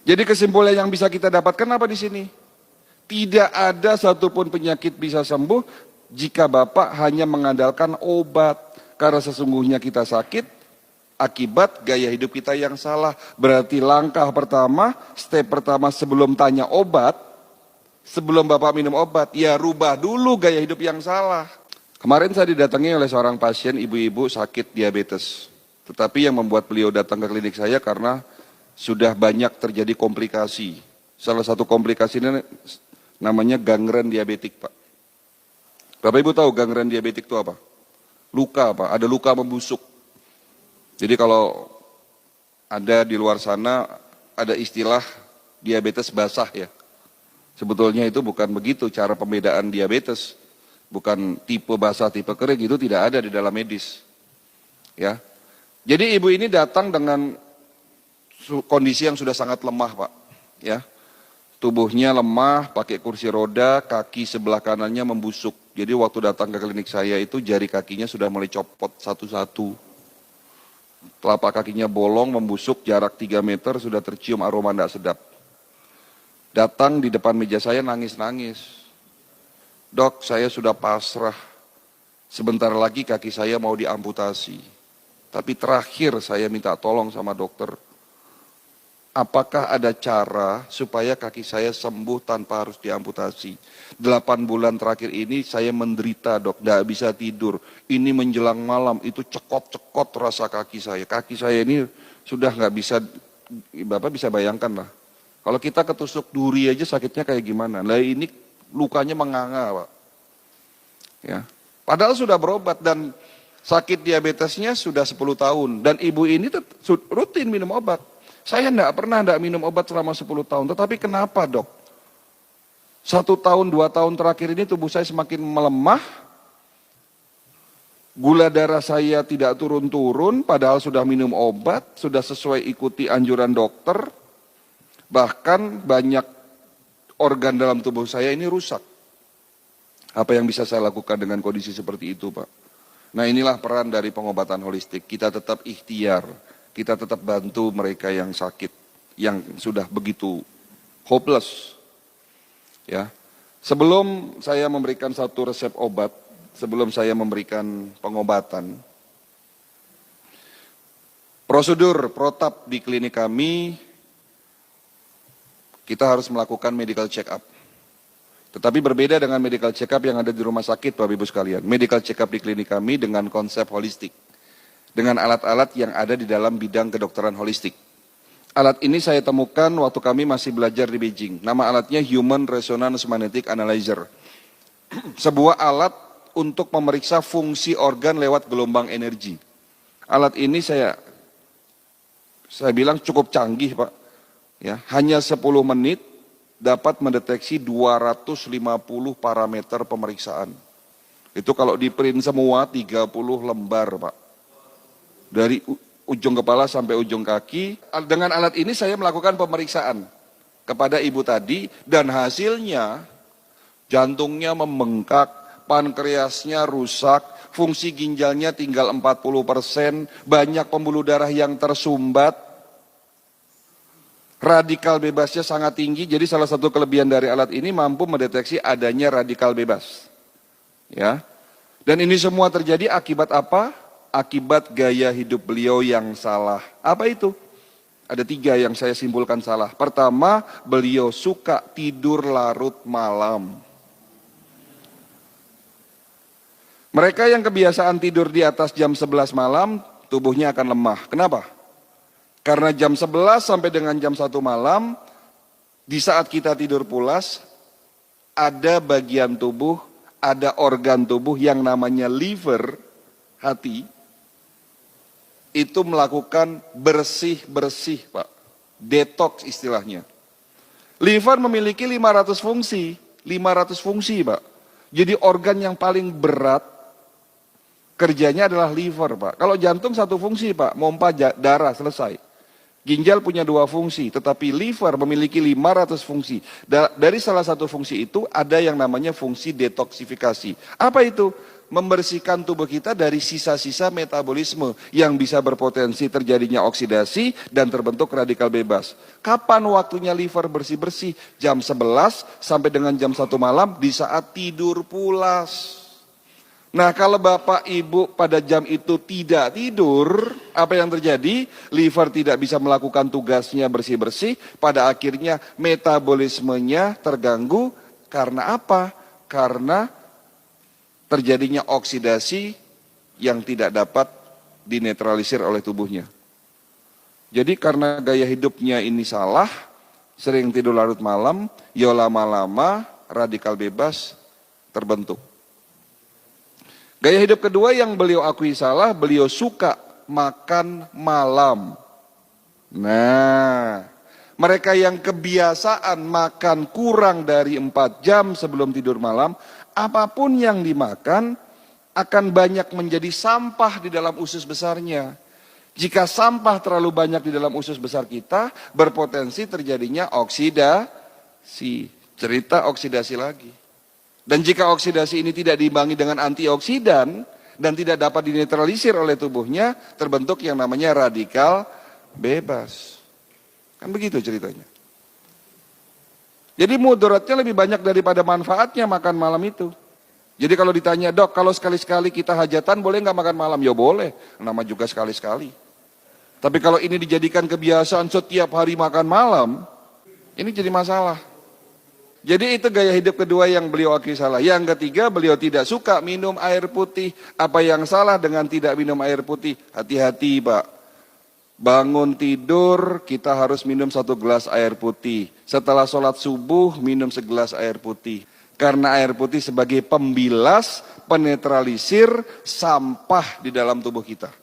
Jadi kesimpulan yang bisa kita dapatkan apa di sini? Tidak ada satupun penyakit bisa sembuh jika Bapak hanya mengandalkan obat. Karena sesungguhnya kita sakit akibat gaya hidup kita yang salah. Berarti langkah pertama, step pertama sebelum tanya obat, sebelum Bapak minum obat, ya rubah dulu gaya hidup yang salah. Kemarin saya didatangi oleh seorang pasien ibu-ibu sakit diabetes. Tetapi yang membuat beliau datang ke klinik saya karena sudah banyak terjadi komplikasi. Salah satu komplikasi ini namanya gangren diabetik, Pak. Bapak Ibu tahu gangren diabetik itu apa? Luka, Pak. Ada luka membusuk. Jadi kalau ada di luar sana ada istilah diabetes basah ya. Sebetulnya itu bukan begitu cara pembedaan diabetes. Bukan tipe basah, tipe kering, itu tidak ada di dalam medis. Ya. Jadi ibu ini datang dengan kondisi yang sudah sangat lemah, Pak. Ya. Tubuhnya lemah, pakai kursi roda, kaki sebelah kanannya membusuk. Jadi waktu datang ke klinik saya itu jari kakinya sudah mulai copot satu-satu. Telapak kakinya bolong, membusuk, jarak 3 meter sudah tercium aroma tidak sedap. Datang di depan meja saya nangis-nangis. Dok, saya sudah pasrah. Sebentar lagi kaki saya mau diamputasi. Tapi terakhir saya minta tolong sama dokter. Apakah ada cara supaya kaki saya sembuh tanpa harus diamputasi? 8 bulan terakhir ini saya menderita, Dok, tidak bisa tidur. Ini menjelang malam, itu cekot-cekot rasa kaki saya. Kaki saya ini sudah nggak bisa, Bapak bisa bayangkan lah. Kalau kita ketusuk duri aja sakitnya kayak gimana. Nah ini lukanya menganga, Pak. Ya. Padahal sudah berobat dan sakit diabetesnya sudah 10 tahun. Dan ibu ini rutin minum obat. Saya tidak minum obat selama 10 tahun. Tetapi kenapa, Dok? 1 tahun, 2 tahun terakhir ini tubuh saya semakin melemah. Gula darah saya tidak turun-turun, padahal sudah minum obat, sudah sesuai ikuti anjuran dokter. Bahkan banyak organ dalam tubuh saya ini rusak. Apa yang bisa saya lakukan dengan kondisi seperti itu, Pak? Nah inilah peran dari pengobatan holistik. Kita tetap ikhtiar. Kita tetap bantu mereka yang sakit, yang sudah begitu hopeless. Ya. Sebelum saya memberikan satu resep obat, sebelum saya memberikan pengobatan, prosedur protap di klinik kami, kita harus melakukan medical check up. Tetapi berbeda dengan medical check up yang ada di rumah sakit, Bapak Ibu sekalian. Medical check up di klinik kami dengan konsep holistik. Dengan alat-alat yang ada di dalam bidang kedokteran holistik. Alat ini saya temukan waktu kami masih belajar di Beijing. Nama alatnya Human Resonance Magnetic Analyzer. Sebuah alat untuk memeriksa fungsi organ lewat gelombang energi. Alat ini saya bilang cukup canggih, Pak. Ya, hanya 10 menit dapat mendeteksi 250 parameter pemeriksaan. Itu kalau di print semua 30 lembar, Pak. Dari ujung kepala sampai ujung kaki. Dengan alat ini saya melakukan pemeriksaan kepada ibu tadi dan hasilnya jantungnya membengkak, pankreasnya rusak, fungsi ginjalnya tinggal 40%, banyak pembuluh darah yang tersumbat, radikal bebasnya sangat tinggi. Jadi salah satu kelebihan dari alat ini mampu mendeteksi adanya radikal bebas. Ya. Dan ini semua terjadi akibat apa? Akibat gaya hidup beliau yang salah. Apa itu? Ada 3 yang saya simpulkan salah. Pertama, beliau suka tidur larut malam. Mereka yang kebiasaan tidur di atas jam 11 malam, tubuhnya akan lemah. Kenapa? Karena jam 11 sampai dengan jam 1 malam, di saat kita tidur pulas, ada bagian tubuh, ada organ tubuh yang namanya liver, hati, itu melakukan bersih-bersih, Pak. Detox istilahnya. Liver memiliki 500 fungsi. 500 fungsi, Pak. Jadi organ yang paling berat kerjanya adalah liver, Pak. Kalau jantung 1 fungsi, Pak. Mompa darah, selesai. Ginjal punya 2 fungsi, tetapi liver memiliki 500 fungsi. Dari salah satu fungsi itu ada yang namanya fungsi detoksifikasi. Apa itu? membersihkan tubuh kita dari sisa-sisa metabolisme yang bisa berpotensi terjadinya oksidasi dan terbentuk radikal bebas. Kapan waktunya liver bersih-bersih? Jam 11 sampai dengan jam 1 malam di saat tidur pulas. Nah, kalau Bapak Ibu pada jam itu tidak tidur, apa yang terjadi? Liver tidak bisa melakukan tugasnya bersih-bersih, pada akhirnya metabolismenya terganggu. Karena apa? Karena terjadinya oksidasi yang tidak dapat dinetralisir oleh tubuhnya. Jadi karena gaya hidupnya ini salah, sering tidur larut malam, ya lama-lama radikal bebas terbentuk. Gaya hidup kedua yang beliau akui salah, beliau suka makan malam. Nah, mereka yang kebiasaan makan kurang dari 4 jam sebelum tidur malam, apapun yang dimakan akan banyak menjadi sampah di dalam usus besarnya. Jika sampah terlalu banyak di dalam usus besar kita, berpotensi terjadinya oksidasi. Cerita oksidasi lagi. Dan jika oksidasi ini tidak diimbangi dengan antioksidan dan tidak dapat dinetralisir oleh tubuhnya, terbentuk yang namanya radikal bebas. Kan begitu ceritanya. Jadi mudaratnya lebih banyak daripada manfaatnya makan malam itu. Jadi kalau ditanya, dok, kalau sekali-sekali kita hajatan boleh nggak makan malam? Ya boleh, nama juga sekali-sekali. Tapi kalau ini dijadikan kebiasaan setiap hari makan malam, ini jadi masalah. Jadi itu gaya hidup kedua yang beliau akui salah. Yang ketiga, beliau tidak suka minum air putih. Apa yang salah dengan tidak minum air putih? Hati-hati, Pak. Bangun tidur, kita harus minum 1 gelas air putih. Setelah sholat subuh, minum 1 gelas air putih. Karena air putih sebagai pembilas, penetralisir sampah di dalam tubuh kita.